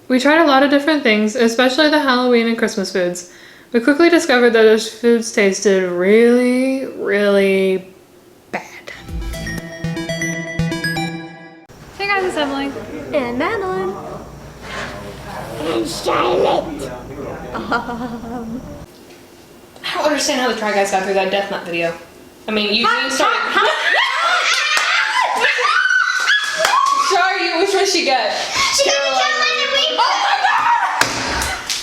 We tried a lot of different things, especially the Halloween and Christmas foods. We quickly discovered that those foods tasted really, really bad. Hey guys, it's Emily. And Madeline. And Charlotte. I don't understand how the Try Guys got through that Death Nut video. I mean, you started... Sorry, which one she got? She got the Carolina Reaper. Oh my god!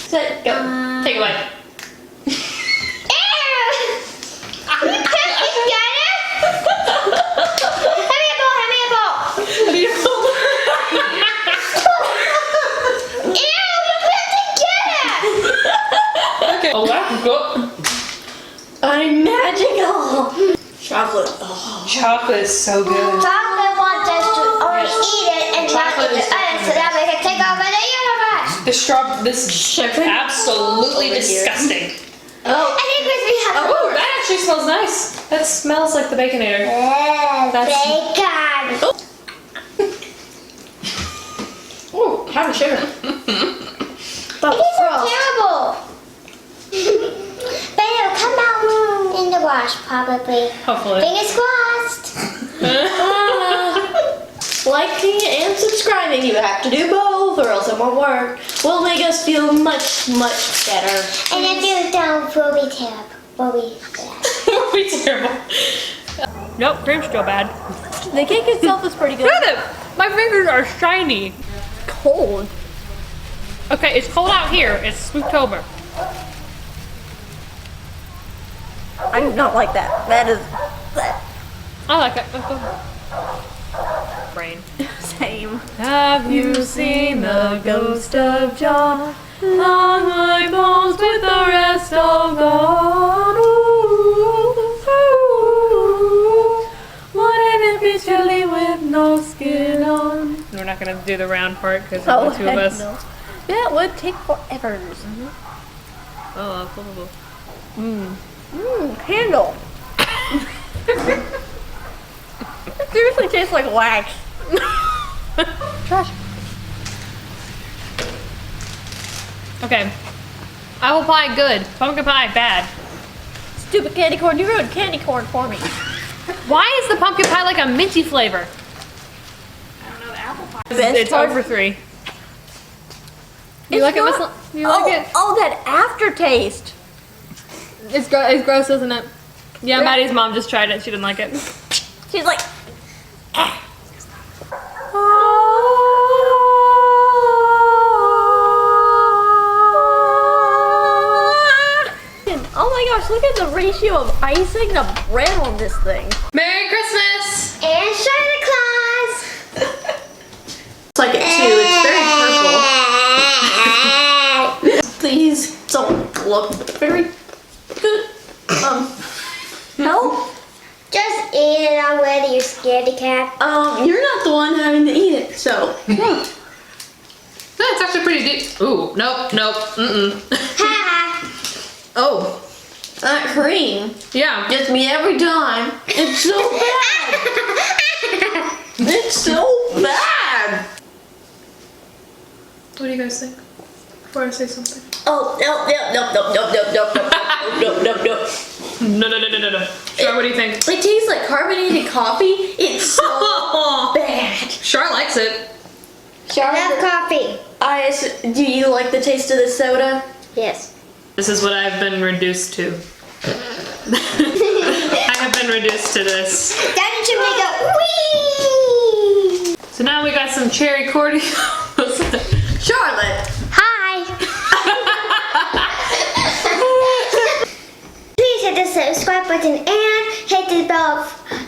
So, go. Take it away. Oh, that's good. I'm magical. Chocolate. Oh. Chocolate is so good. Chocolate wants us to always eat it and not eat it so that we can take over the universe. This is absolutely disgusting. Oh. I think we have oh, that actually smells nice. That smells like the Baconator. Bacon. Oh. Have a sugar. It is so terrible. But it'll come out in the wash, probably. Hopefully. Fingers crossed. Liking and subscribing, you have to do both or else it won't work. Will make us feel much, much better. And if you don't, we'll be terrible. We'll be bad. It'll be terrible. Nope, cream's still bad. The cake itself is pretty good. Look at it! My fingers are shiny. Cold. Okay, it's cold out here. It's Spooktober. I do not like that. That is... I like it. Let's go. Brain. Same. Have you seen the ghost of John? On my bones with the rest all gone. What if it's chilly with no skin on? We're not gonna do the round part because there's the two of us. No. That would take forever. Oh, cool. Candle. It seriously tastes like wax. Trash. Okay. Apple pie, good. Pumpkin pie, bad. Stupid candy corn. You ruined candy corn for me. Why is the pumpkin pie like a minty flavor? I don't know, the apple pie. It's over 3. You like it, Miss? You like it? Oh, that aftertaste. It's gross, isn't it? Yeah, Maddie's mom just tried it. She didn't like it. She's like, oh my gosh, look at the ratio of icing to bread on this thing. Merry Christmas! And Santa Claus. It's like it too, it's very purple. These don't look very good. No? Just eat it already, you scaredy cat. You're not the one having to eat it, so. Yeah. That's actually pretty deep. Ooh, nope, Oh, that cream Yeah. gets me every time. It's so bad. It's so bad. What do you guys think? Before I say something. Oh, no. No. Char, what do you think? It tastes like carbonated coffee. It's so bad. Char likes it. I love coffee. Do you like the taste of the soda? Yes. This is what I've been reduced to. I have been reduced to this. Daddy should make a wee. So now we got some cherry cordial. Charlotte. Hi. Please hit the subscribe button and hit the bell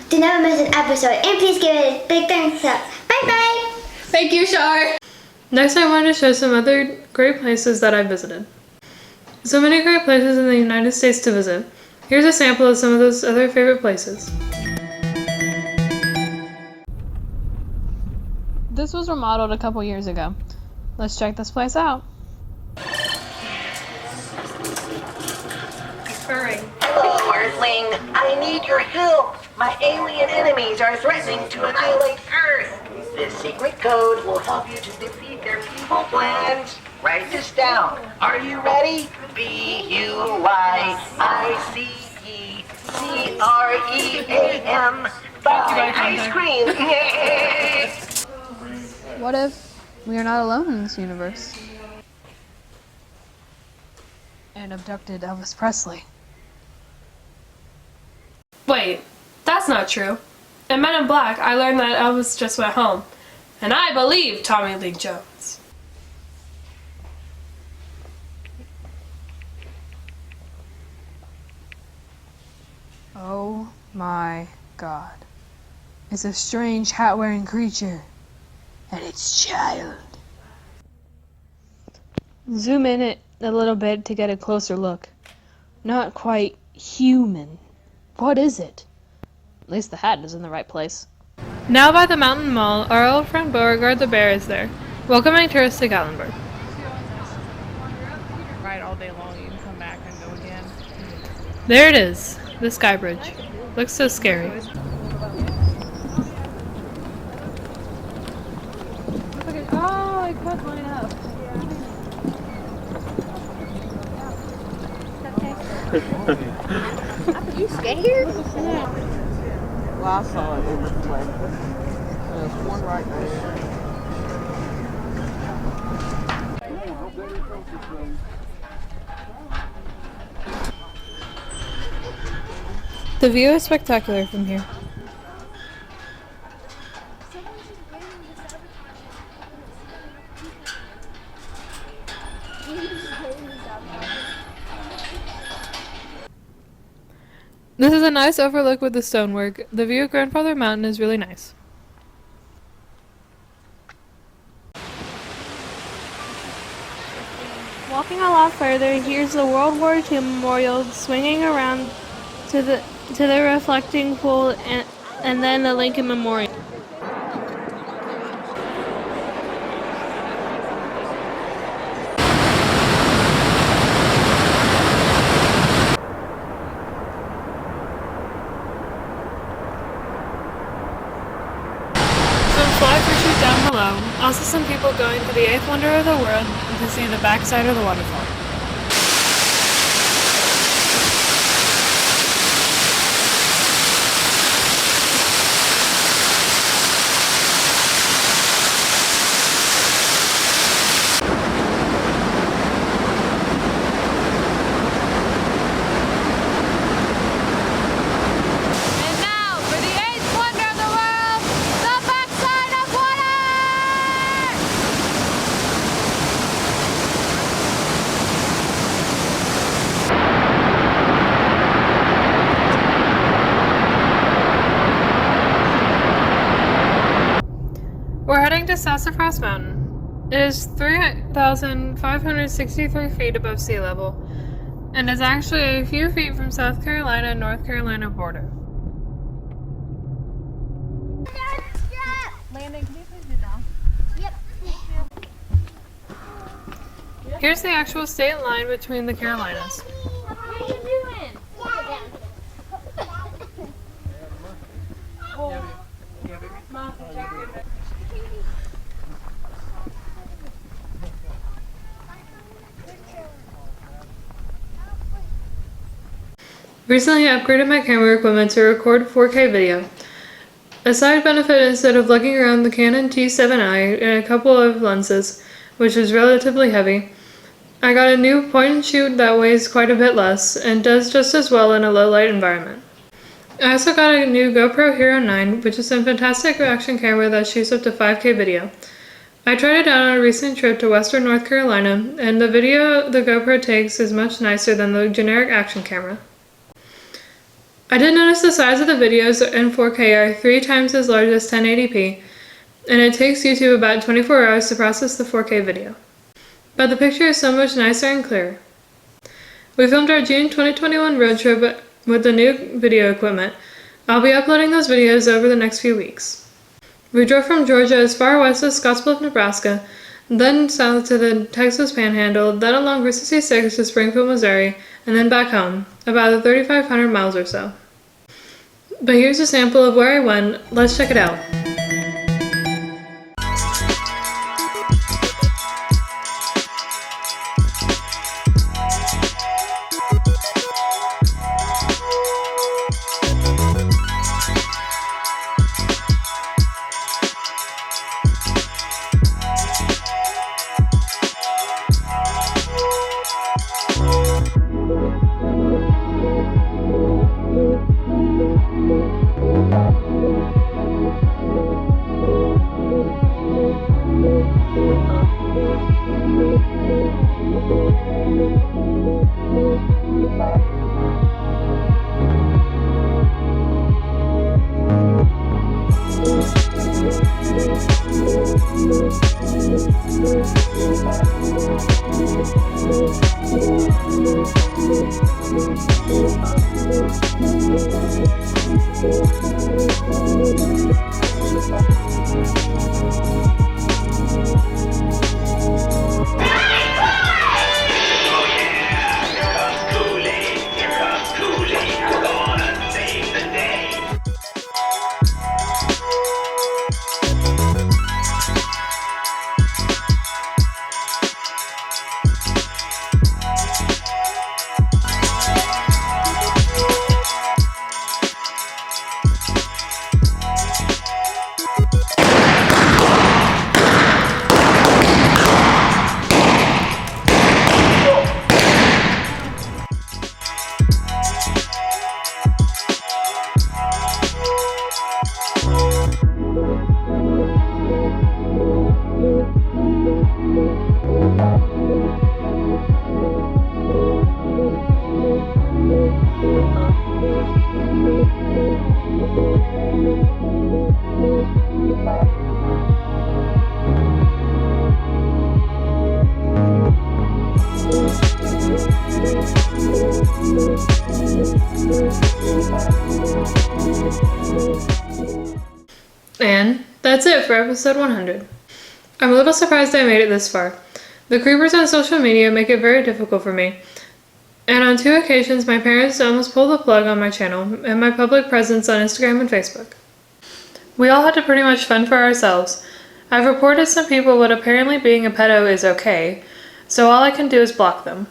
to never miss an episode. And please give it a big thumbs up. Bye bye. Thank you, Char. Next, I wanted to show some other great places that I visited. So many great places in the United States to visit. Here's a sample of some of those other favorite places. This was remodeled a couple years ago. Let's check this place out. Hello, Earthling. I need your help. My alien enemies are threatening to annihilate Earth. This secret code will help you to defeat their evil plans. Write this down. Are you ready? BUYICECREAM. Buy ice cream. What if we are not alone in this universe? And abducted Elvis Presley. Wait, that's not true. In Men in Black, I learned that Elvis just went home. And I believe Tommy Lee Jones. Oh my God. It's a strange hat-wearing creature. And its child. Zoom in it a little bit to get a closer look. Not quite human. What is it? At least the hat is in the right place. Now by the Mountain Mall, our old friend Beauregard the Bear is there, welcoming tourists to Gatlinburg. Ride all day long, you can come back and go again. There it is, the Sky Bridge. Looks so scary. Oh, I cut my You scared? Well, I saw it in the flag. There's one right there. The view is spectacular from here. This is a nice overlook with the stonework. The view of Grandfather Mountain is really nice. Walking a lot further, here's the World War II memorial swinging around to the reflecting pool and then the Lincoln Memorial. Some fly fishers down below, also some people going to the 8th wonder of the world to see the backside of the waterfall. We're heading to Sassafras Mountain. It is 3,563 feet above sea level, and is actually a few feet from South Carolina and North Carolina border. Landon, can you please do down? Yep. Here's the actual state line between the Carolinas. What are you doing? Recently I upgraded my camera equipment to record 4K video. A side benefit, instead of lugging around the Canon T7i and a couple of lenses, which is relatively heavy, I got a new point and shoot that weighs quite a bit less and does just as well in a low light environment. I also got a new GoPro Hero 9, which is a fantastic action camera that shoots up to 5K video. I tried it out on a recent trip to western North Carolina, and the video the GoPro takes is much nicer than the generic action camera. I did notice the size of the videos in 4K are 3 times as large as 1080p, and it takes YouTube about 24 hours to process the 4K video. But the picture is so much nicer and clearer. We filmed our June 2021 road trip with the new video equipment. I'll be uploading those videos over the next few weeks. We drove from Georgia as far west as Scottsbluff, Nebraska, then south to the Texas Panhandle, then along Route 66 to Springfield, Missouri, and then back home, about 3,500 miles or so. But here's a sample of where I went. Let's check it out. And that's it for episode 100. I'm a little surprised I made it this far. The creepers on social media make it very difficult for me. And on 2 occasions, my parents almost pulled the plug on my channel and my public presence on Instagram and Facebook. We all had to pretty much fend for ourselves. I've reported some people, but apparently being a pedo is okay, so all I can do is block them.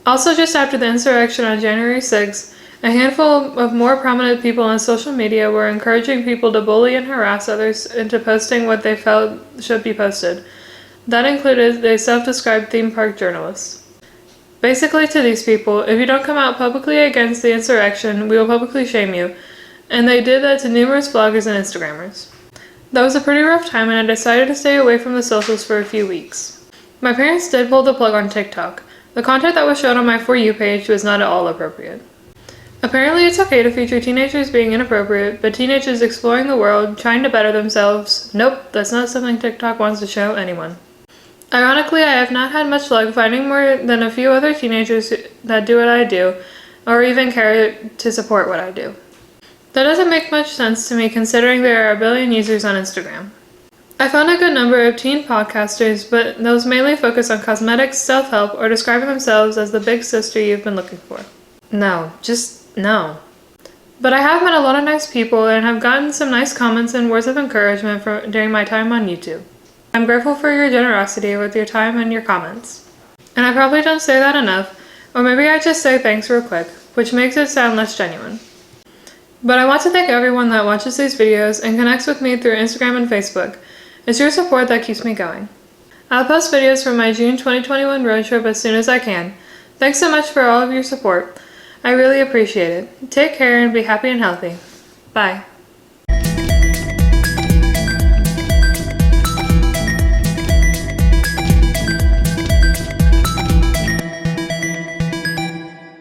Also, just after the insurrection on January 6th, a handful of more prominent people on social media were encouraging people to bully and harass others into posting what they felt should be posted. That included a self-described theme park journalist. Basically, to these people, if you don't come out publicly against the insurrection, we will publicly shame you. And they did that to numerous bloggers and Instagrammers. That was a pretty rough time, and I decided to stay away from the socials for a few weeks. My parents did pull the plug on TikTok. The content that was shown on my For You page was not at all appropriate. Apparently it's okay to feature teenagers being inappropriate, but teenagers exploring the world, trying to better themselves, nope, that's not something TikTok wants to show anyone. Ironically, I have not had much luck finding more than a few other teenagers that do what I do, or even care to support what I do. That doesn't make much sense to me considering there are a billion users on Instagram. I found a good number of teen podcasters, but those mainly focus on cosmetics, self-help, or describing themselves as the big sister you've been looking for. No, just no. But I have met a lot of nice people and have gotten some nice comments and words of encouragement during my time on YouTube. I'm grateful for your generosity with your time and your comments. And I probably don't say that enough, or maybe I just say thanks real quick, which makes it sound less genuine. But I want to thank everyone that watches these videos and connects with me through Instagram and Facebook. It's your support that keeps me going. I'll post videos from my June 2021 road trip as soon as I can. Thanks so much for all of your support. I really appreciate it. Take care and be happy and healthy. Bye.